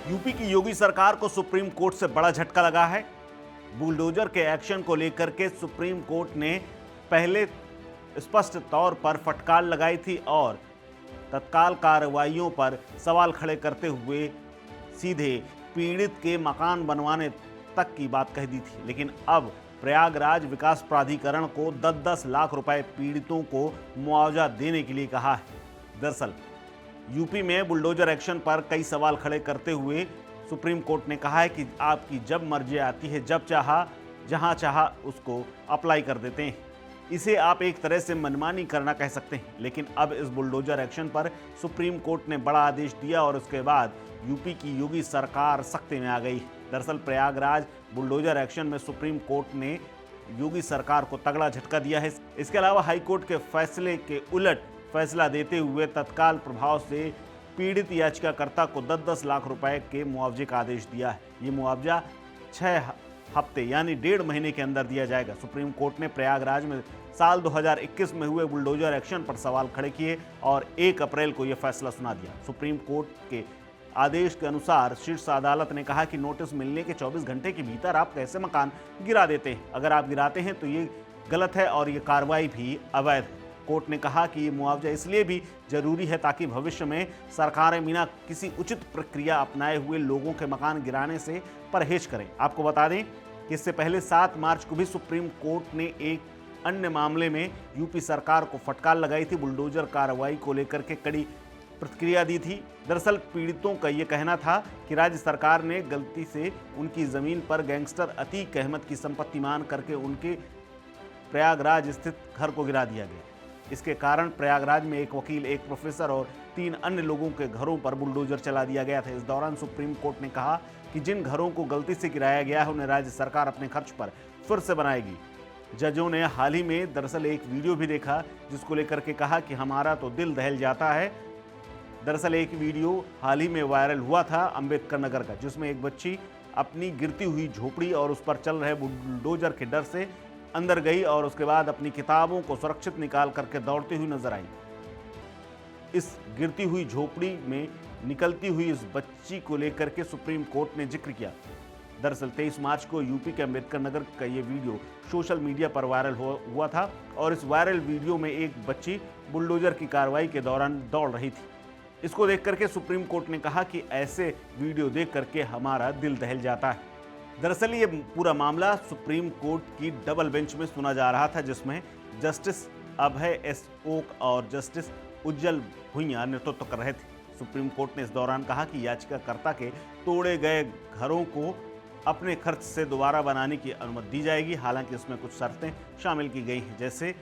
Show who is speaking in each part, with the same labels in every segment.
Speaker 1: UP की योगी सरकार को सुप्रीम कोर्ट से बड़ा झटका लगा है। बुलडोजर के एक्शन को लेकर के सुप्रीम कोर्ट ने पहले स्पष्ट तौर पर फटकार लगाई थी और तत्काल कार्रवाइयों पर सवाल खड़े करते हुए सीधे पीड़ित के मकान बनवाने तक की बात कह दी थी। लेकिन अब प्रयागराज विकास प्राधिकरण को 10-10 लाख रुपए पीड़ितों को मुआवजा देने के लिए कहा है। दरअसल यूपी में बुलडोजर एक्शन पर कई सवाल खड़े करते हुए सुप्रीम कोर्ट ने कहा है कि आपकी जब मर्जी आती है, जब चाहा जहां चाहा उसको अप्लाई कर देते हैं। इसे आप एक तरह से मनमानी करना कह सकते हैं। लेकिन अब इस बुलडोजर एक्शन पर सुप्रीम कोर्ट ने बड़ा आदेश दिया और उसके बाद यूपी की योगी सरकार सख्ती में आ गई। दरअसल प्रयागराज बुलडोजर एक्शन में सुप्रीम कोर्ट ने योगी सरकार को तगड़ा झटका दिया है। इसके अलावा हाईकोर्ट के फैसले के उलट फैसला देते हुए तत्काल प्रभाव से पीड़ित याचिकाकर्ता को 10-10 लाख रुपए के मुआवजे का आदेश दिया है। ये मुआवजा 6 हफ्ते यानी 1.5 महीने के अंदर दिया जाएगा। सुप्रीम कोर्ट ने प्रयागराज में साल 2021 में हुए बुलडोजर एक्शन पर सवाल खड़े किए और 1 अप्रैल को यह फैसला सुना दिया। सुप्रीम कोर्ट के आदेश के अनुसार शीर्ष अदालत ने कहा कि नोटिस मिलने के 24 घंटे के भीतर आप कैसे मकान गिरा देते हैं। अगर आप गिराते हैं तो ये गलत है और ये कार्रवाई भी अवैध है। कोर्ट ने कहा कि ये मुआवजा इसलिए भी जरूरी है ताकि भविष्य में सरकारें बिना किसी उचित प्रक्रिया अपनाए हुए लोगों के मकान गिराने से परहेज करें। आपको बता दें कि इससे पहले 7 मार्च को भी सुप्रीम कोर्ट ने एक अन्य मामले में यूपी सरकार को फटकार लगाई थी। बुलडोजर कार्रवाई को लेकर के कड़ी प्रतिक्रिया दी थी। दरअसल पीड़ितों का ये कहना था कि राज्य सरकार ने गलती से उनकी जमीन पर गैंगस्टर अतीक अहमद की संपत्ति मान करके उनके प्रयागराज स्थित घर को गिरा दिया गया। इसके कारण प्रयागराज में एक वकील, एक प्रोफेसर और 3 अन्य लोगों के घरों पर बुलडोजर चला दिया गया था। इस दौरान सुप्रीम कोर्ट ने कहा कि जिन घरों को गलती से गिराया गया है उन्हें राज्य सरकार अपने खर्च पर फिर से बनाएगी। जजों ने हाल ही में दरअसल एक वीडियो भी देखा जिसको लेकर के कहा कि हमारा तो दिल दहल जाता है। दरअसल एक वीडियो हाल ही में वायरल हुआ था अंबेडकर नगर का, जिसमें एक बच्ची अपनी गिरती हुई झोपड़ी और उस पर चल रहे बुलडोजर के डर से अंदर गई और उसके बाद अपनी किताबों को सुरक्षित निकाल करके दौड़ती हुई नजर आई। इस गिरती हुई झोपड़ी में निकलती हुई इस बच्ची को लेकर के सुप्रीम कोर्ट ने जिक्र किया। दरअसल 23 मार्च को यूपी के अंबेडकर नगर का ये वीडियो सोशल मीडिया पर वायरल हुआ था और इस वायरल वीडियो में एक बच्ची बुलडोजर की कार्रवाई के दौरान दौड़ रही थी। इसको देख करके सुप्रीम कोर्ट ने कहा कि ऐसे वीडियो देख करके हमारा दिल दहल जाता है। दरअसल ये पूरा मामला सुप्रीम कोर्ट की डबल बेंच में सुना जा रहा था, जिसमें जस्टिस अभय एस ओक और जस्टिस उज्जवल भुइयां नेतृत्व कर रहे थे। सुप्रीम कोर्ट ने इस दौरान कहा कि याचिकाकर्ता के तोड़े गए घरों को अपने खर्च से दोबारा बनाने की अनुमति दी जाएगी। हालांकि इसमें कुछ शर्तें शामिल की गई हैं, जैसे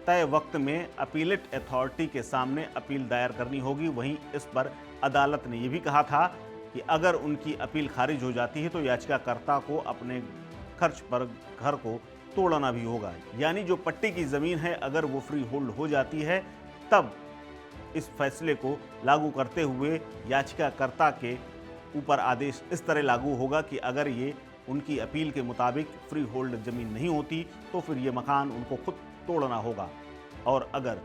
Speaker 1: तय वक्त में अपीलेट अथॉरिटी के सामने अपील दायर करनी होगी। वहीं इस पर अदालत ने यह भी कहा था कि अगर उनकी अपील खारिज हो जाती है तो याचिकाकर्ता को अपने खर्च पर घर को तोड़ना भी होगा। यानी जो पट्टी की ज़मीन है अगर वो फ्री होल्ड हो जाती है तब इस फैसले को लागू करते हुए याचिकाकर्ता के ऊपर आदेश इस तरह लागू होगा कि अगर ये उनकी अपील के मुताबिक फ्री होल्ड ज़मीन नहीं होती तो फिर ये मकान उनको खुद तोड़ना होगा, और अगर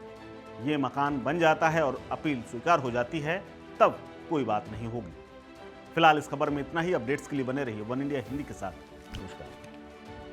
Speaker 1: ये मकान बन जाता है और अपील स्वीकार हो जाती है तब कोई बात नहीं होगी। फिलहाल इस खबर में इतना ही। अपडेट्स के लिए बने रहिए वन इंडिया हिंदी के साथ। नमस्कार।